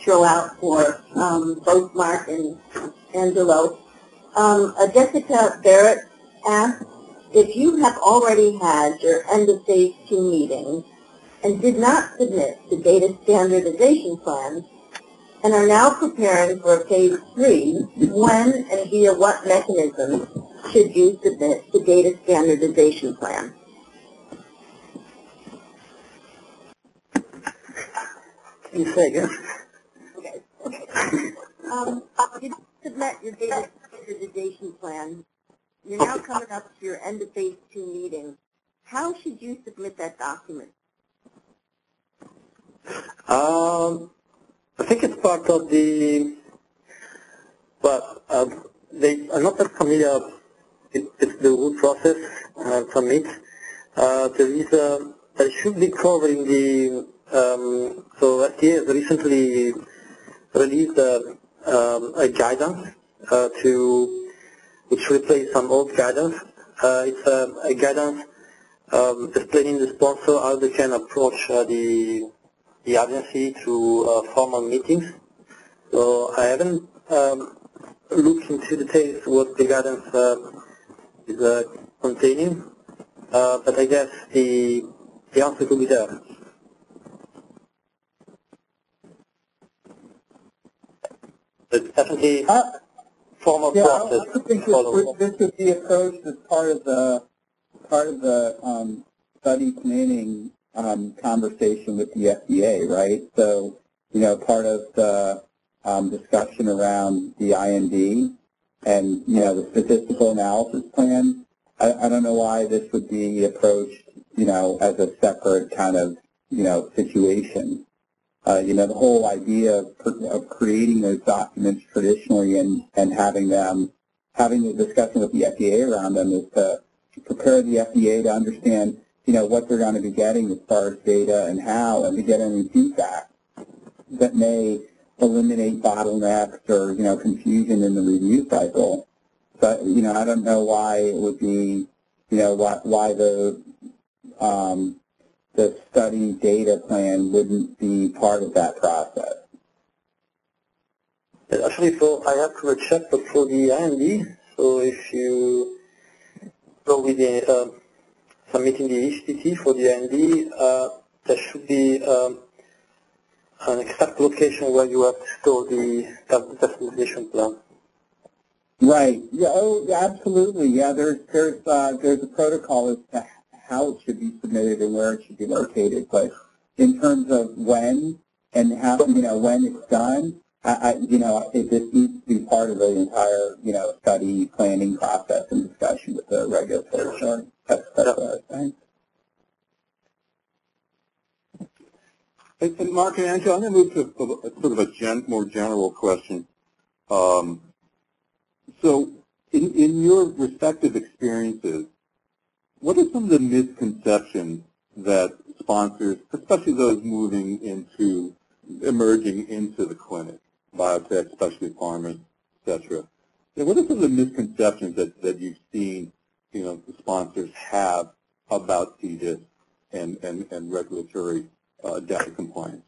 throw out for both Mark and Angelo. Jessica Barrett asked, if you have already had your end of phase 2 meeting and did not submit the data standardization plan and are now preparing for phase 3, when and via what mechanism should you submit the data standardization plan? You say again. Okay. You submit your data standardization plan. You're now coming up to your end of phase 2 meeting. How should you submit that document? I think it's part of the, but they are not that familiar with the whole process submit. There should be covering the, so FDA has recently released a guidance which replaced some old guidance. It's a guidance explaining the sponsor how they can approach the agency through formal meetings. So I haven't looked into details what the guidance is containing, but I guess the answer could be there. It's definitely formal process. I think this would be approached as part of the study planning conversation with the FDA, right? So, part of the discussion around the IND and, the statistical analysis plan. I don't know why this would be approached, as a separate kind of, situation. The whole idea of creating those documents traditionally and having the discussion with the FDA around them is to prepare the FDA to understand, what they're going to be getting as far as data and how, and to get any feedback that may eliminate bottlenecks or, confusion in the review cycle. But, I don't know why it would be, why the study data plan wouldn't be part of that process. Actually, I have to check, but for the IND, so if you go with the submitting the HTT for the IND, there should be an exact location where you have to store the standardization plan. Right. Yeah. Oh, absolutely. Yeah. There's a protocol as to how it should be submitted and where it should be located. But in terms of when and how, when it's done, I think this needs to be part of the entire, study planning process and discussion with the regulatory authority. That's what I was saying. And Mark and Angela, I'm going to move to sort of a more general question. So in your respective experiences, what are some of the misconceptions that sponsors, especially those emerging into the clinic, biotech, specialty pharma, et cetera, what are some of the misconceptions that you've seen, the sponsors have about CDIS and regulatory data compliance?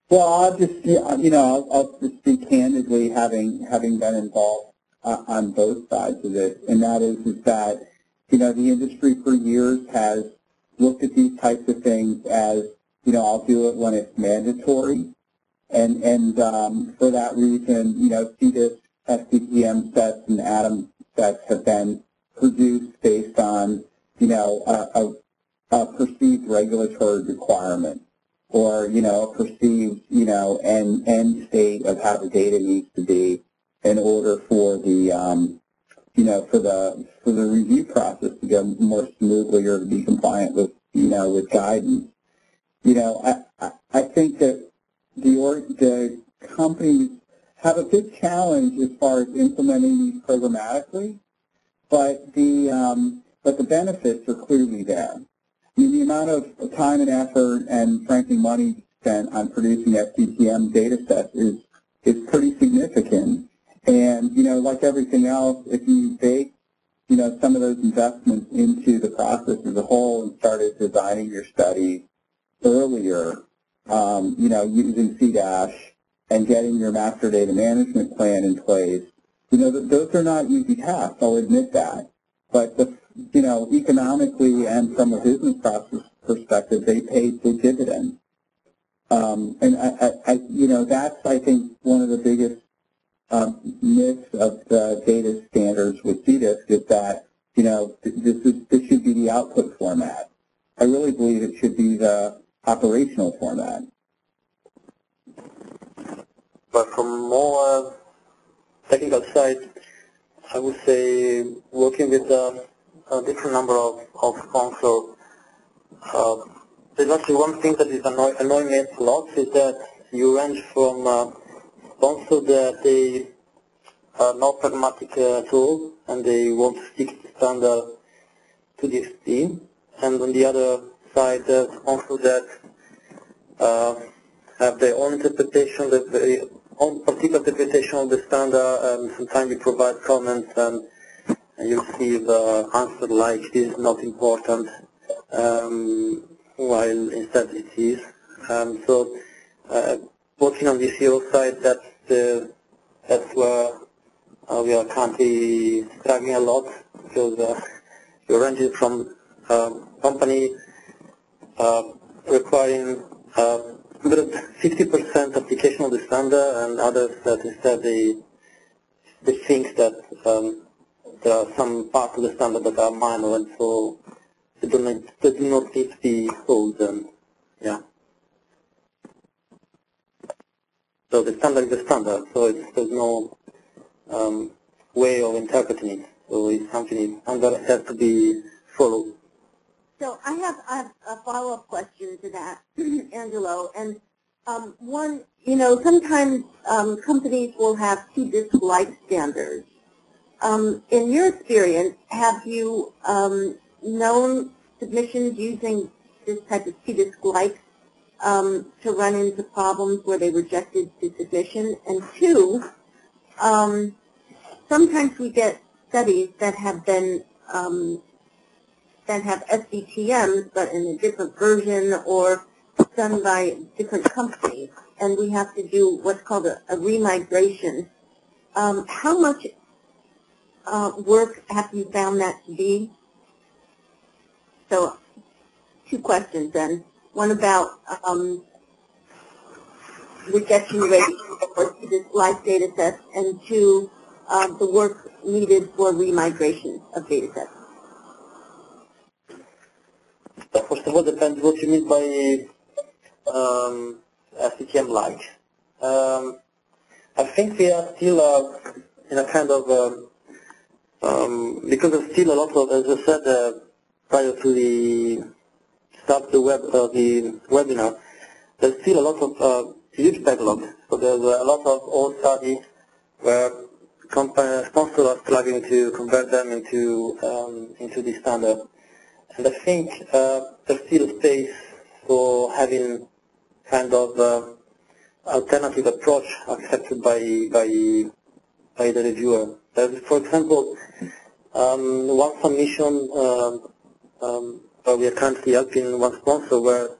Well, I'll just, I'll just speak candidly, having been involved on both sides of it, and that is that, the industry for years has looked at these types of things as, I'll do it when it's mandatory, and for that reason, CDIS, SCPM sets and ATOM sets have been produced based on, a perceived regulatory requirement, or, a perceived, end state of how the data needs to be in order for the, for the review process to go more smoothly or to be compliant with, with guidance. I think that the companies have a big challenge as far as implementing these programmatically, but the benefits are clearly there. I mean, the amount of time and effort and, frankly, money spent on producing SCPM data sets is pretty significant. And, like everything else, if you bake, some of those investments into the process as a whole and started designing your studies, earlier, using CDASH and getting your master data management plan in place, those are not easy tasks, I'll admit that. But, economically and from a business process perspective, they paid the dividend. And that's, I think, one of the biggest myths of the data standards with CDISC is that, this should be the output format. I really believe it should be the operational format. But from more technical side, I would say working with a different number of sponsors, there's actually one thing that is annoying me a lot is that you range from sponsors that they are not pragmatic at all and they want to stick to standard to the extreme, and on the other side, there's sponsors that have their own interpretation, their own particular interpretation of the standard, and sometimes you provide comments and you receive answers like this is not important, while instead it is. So working on the zero side, that's where we are currently struggling a lot, because you're ranging from company requiring 50% application of the standard, and others that instead they think that there are some parts of the standard that are minor, and so they do not need to be solved. And yeah. So the standard is the standard, so there's no way of interpreting it. So it's something that has to be followed. So I have a follow-up question to that, Angelo. And one, sometimes companies will have CDISC-like standards. In your experience, have you known submissions using this type of CDISC-like to run into problems where they rejected the submission? And two, sometimes we get studies that have been that have SDTMs, but in a different version or done by different companies, and we have to do what's called a remigration. How much work have you found that to be? So, two questions then. One about rejection rate for this live data sets, and two, the work needed for remigration of data sets. First of all, depends what you mean by SDTM-like. I think we are still in a kind of, because there's still a lot of, as I said prior to the start of the webinar, there's still a lot of huge backlog. So there's a lot of old studies where sponsors are struggling to convert them into the standard. And I think there's still space for having kind of alternative approach accepted by the reviewer. For example, one submission where we are currently helping one sponsor, where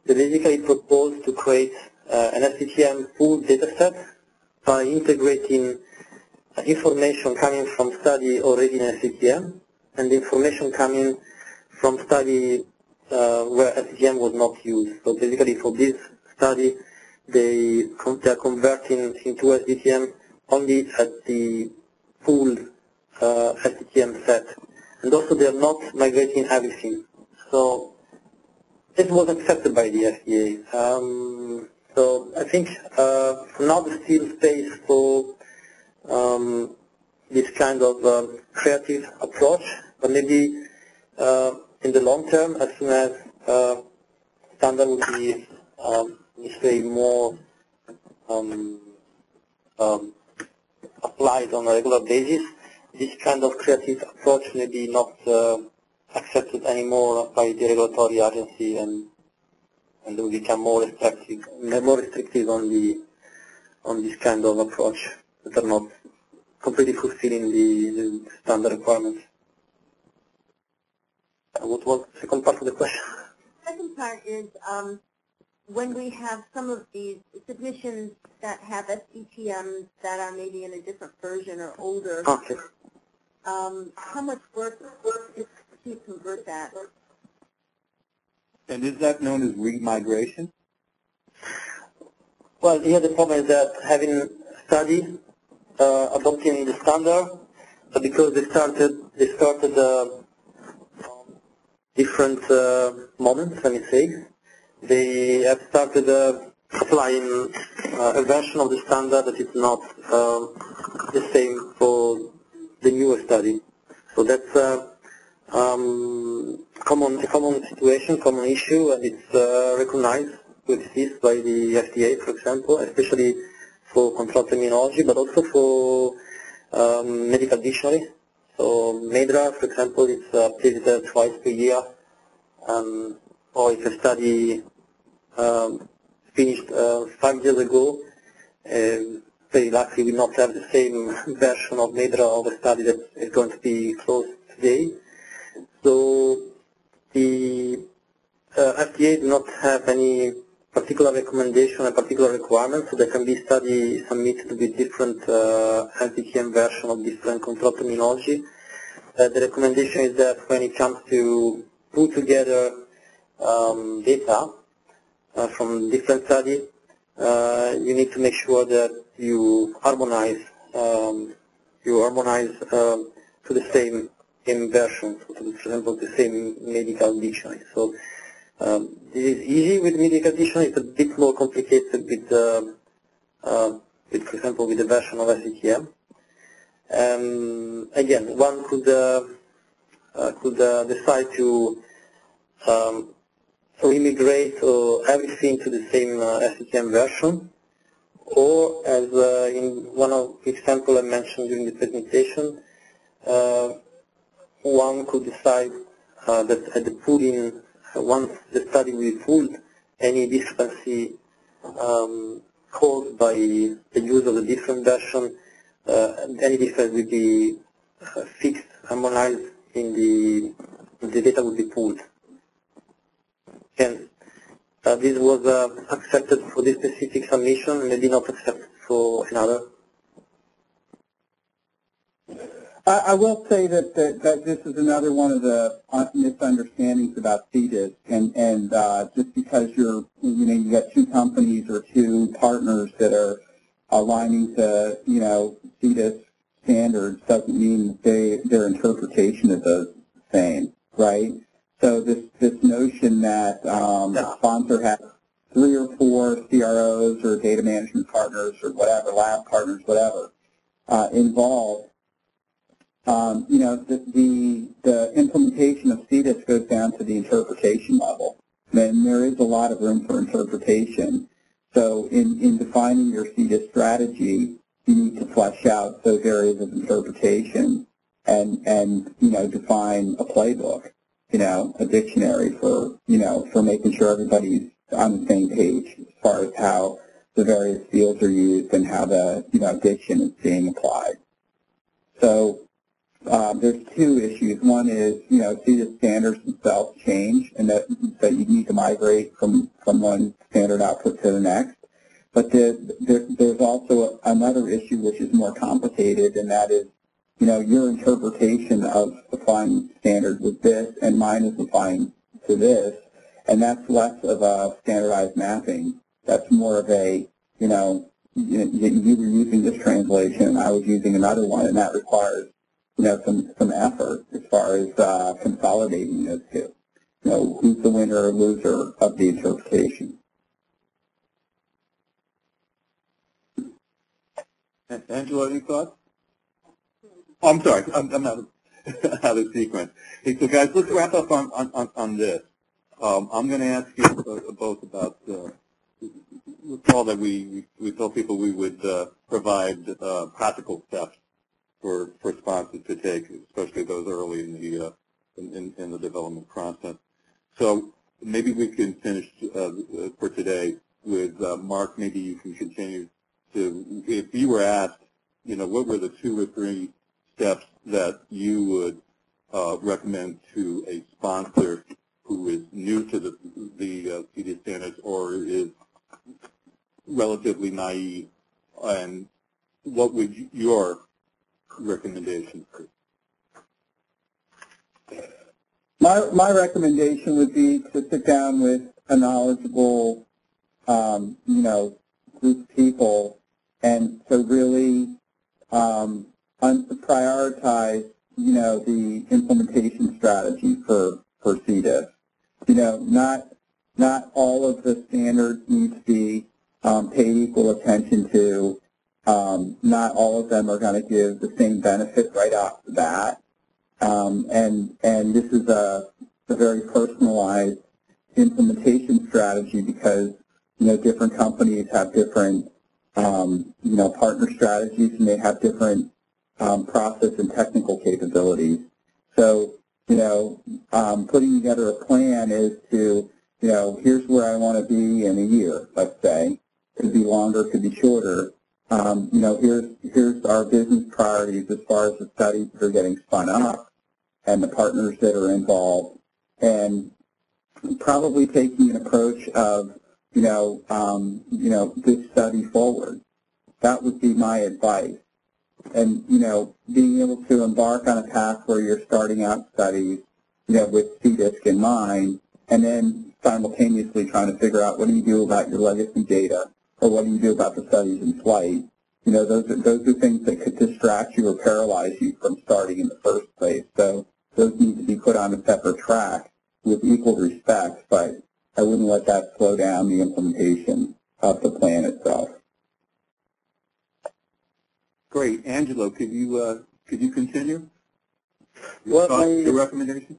they basically proposed to create an SDTM full data set by integrating information coming from study already in SDTM and the information coming from study where SDTM was not used. So basically for this study, they are converting into SDTM only at the full SDTM set. And also they are not migrating everything. So it was accepted by the FDA. So I think for now there's still space for this kind of creative approach, but maybe in the long term, as soon as standard will be, let's say, more applied on a regular basis, this kind of creative approach may be not accepted anymore by the regulatory agency, and will become more restrictive on this kind of approach that are not completely fulfilling the standard requirements. What was the second part of the question? second part is when we have some of these submissions that have SDTMs that are maybe in a different version or older, Okay. how much work is to convert that? And is that known as remigration? Well, here the problem is that having study adopting the standard, but because they started different moments, let me say, they have started applying a version of the standard that is not the same for the newer study. So that's a common situation, common issue, and it's recognized to exist by the FDA, for example, especially for control terminology, but also for medical dictionary. So MEDRA, for example, is updated twice per year, or if a study finished 5 years ago, very likely we will not have the same version of MEDRA of a study that is going to be closed today. So the FDA do not have any particular recommendation and particular requirements, so there can be studies submitted with different LTTM version of different control terminology. The recommendation is that when it comes to put together data from different studies, you need to make sure that you harmonize to the same version, so to, for example, the same medical dictionary. So this is easy with medical dictionary. It's a bit more complicated with, for example, with the version of SDTM. Again, one could decide to immigrate everything to the same SDTM version, or as in one of the examples I mentioned during the presentation, one could decide that at the pooling, once the study will be pooled, any discrepancy caused by the use of a different version, any difference will be fixed, harmonized in the data will be pooled. And this was accepted for this specific submission, maybe not accepted for another. I will say that this is another one of the misunderstandings about CDIS, and just because you got two companies or two partners that are aligning to CDIS standards doesn't mean their interpretation is the same, right? So this notion that a sponsor has 3 or 4 CROs or data management partners or whatever, lab partners, whatever, involved. The implementation of CDIS goes down to the interpretation level, and there is a lot of room for interpretation. So in defining your CDIS strategy, you need to flesh out those areas of interpretation and define a playbook, a dictionary for making sure everybody's on the same page as far as how the various fields are used and how the diction is being applied. So there's 2 issues. One is, CDIS standards themselves change, and that you need to migrate from one standard output to the next. But there's also another issue which is more complicated, and that is, your interpretation of applying standard with this, and mine is applying to this, and that's less of a standardized mapping. That's more of a, you were using this translation, I was using another one, and that requires some effort as far as consolidating those two. Who's the winner or loser of the interpretation? Angela, any thoughts? Oh, I'm sorry, I'm out of sequence. Hey, so guys, let's wrap up on this. I'm going to ask you both about recall that we told people we would provide practical steps for sponsors to take, especially those early in the development process. So maybe we can finish for today with Mark. Maybe you can continue to, if you were asked, what were the 2 or 3 steps that you would recommend to a sponsor who is new to the CDS standards or is relatively naive, and what would your recommendation be? My recommendation would be to sit down with a knowledgeable, group of people, and to really prioritize, the implementation strategy for CDIS. Not all of the standards need to be paid equal attention to. Not all of them are going to give the same benefit right off the bat. And this is a very personalized implementation strategy because, different companies have different, partner strategies, and they have different process and technical capabilities. So, putting together a plan is to, here's where I want to be in a year, let's say. Could be longer, could be shorter. Here's our business priorities as far as the studies that are getting spun up and the partners that are involved, and probably taking an approach of, this study forward. That would be my advice. And, being able to embark on a path where you're starting out studies, with CDISC in mind, and then simultaneously trying to figure out what do you do about your legacy data, or what do you do about the studies in flight. Those are things that could distract you or paralyze you from starting in the first place. So those need to be put on a separate track with equal respect, but I wouldn't let that slow down the implementation of the plan itself. Great. Angelo, could you continue? Your recommendation?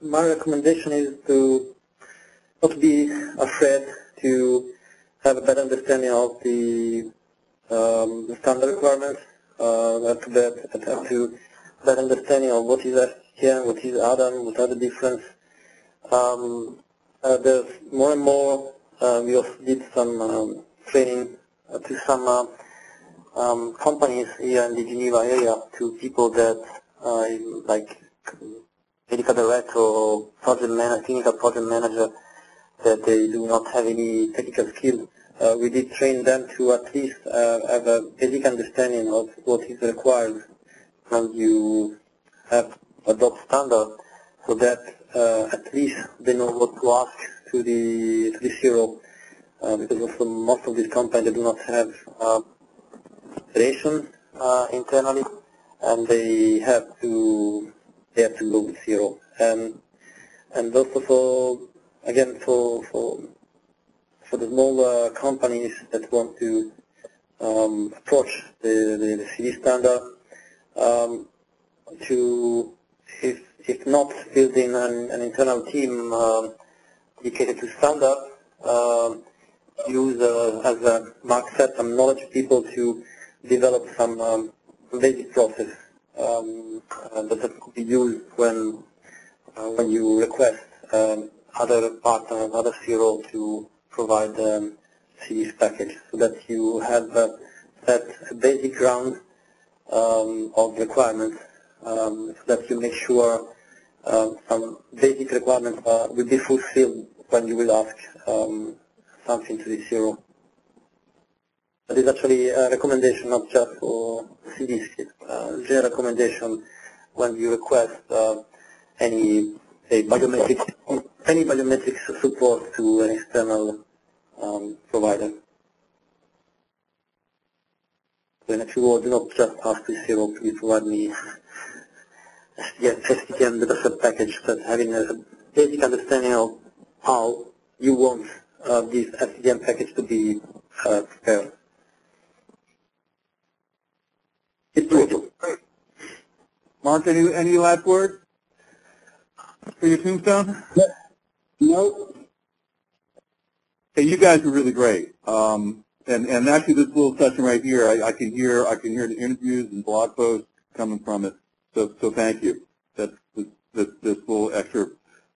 My recommendation is to not be afraid to have a better understanding of the standard requirements, have to better understanding of what is STM, what is ADAM, what are the difference. There's more and more, we also did some training to some companies here in the Geneva area, to people that like medical director or clinical project manager, that they do not have any technical skill. We did train them to at least have a basic understanding of what is required when you have adopt standard, so that at least they know what to ask to the CRO, because also most of these companies, they do not have operation internally, and they have to go with CRO. And also for the smaller companies that want to approach the CD standard, to if not building an internal team dedicated to standard, use, as Mark said, some knowledge people to develop some basic process that could be used when you request other partners, other CRO to provide CDS package, so that you have set a basic ground of requirements, so that you make sure some basic requirements will be fulfilled when you will ask something to the CRO. That is actually a recommendation not just for CDS, general recommendation when you request any biometric support to an external provider. So in a few words, do not just ask the CRO, please provide me STM dataset package, but having a basic understanding of how you want this STM package to be prepared. It's doable. Mark, any last words for your tombstone? Nope. Hey, you guys were really great. And actually, this little session right here, I can hear the interviews and blog posts coming from it. So thank you. This little extra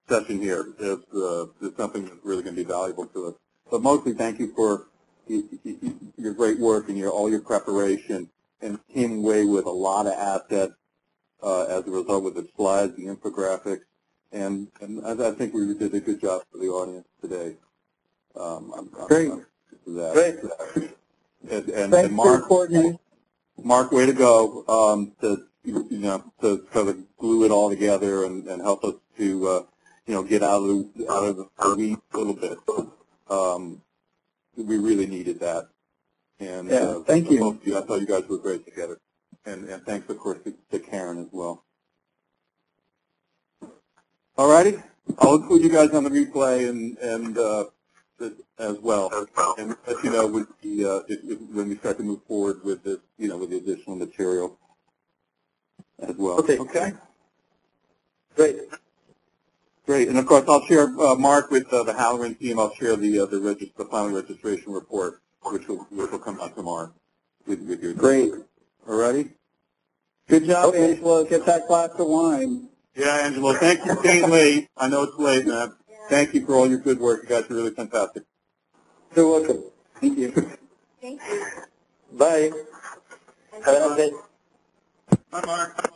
session here is something that's really going to be valuable to us. But mostly, thank you for your great work and all your preparation, and came away with a lot of assets as a result with the slides, the infographics, And I think we did a good job for the audience today. Great. Great. And Mark, way to go to sort of glue it all together and help us to get out of the weeds a little bit. We really needed that. And thank you. Both of you, I thought you guys were great together. And thanks, of course, to Karen as well. All righty, I'll include you guys on the replay and as well, and let you know when we start to move forward with this, with the additional material as well. Okay. Great. And of course, I'll share Mark with the Halloran team. I'll share the final registration report, which will come out tomorrow with your. Great. All righty. Good job, Angelo. Get that glass of wine. Yeah, Angelo. Thank you for staying late. I know it's late, man. Thank you for all your good work. You guys are really fantastic. You're welcome. Thank you. Thank you. Bye. Have a nice day. Bye, Mark.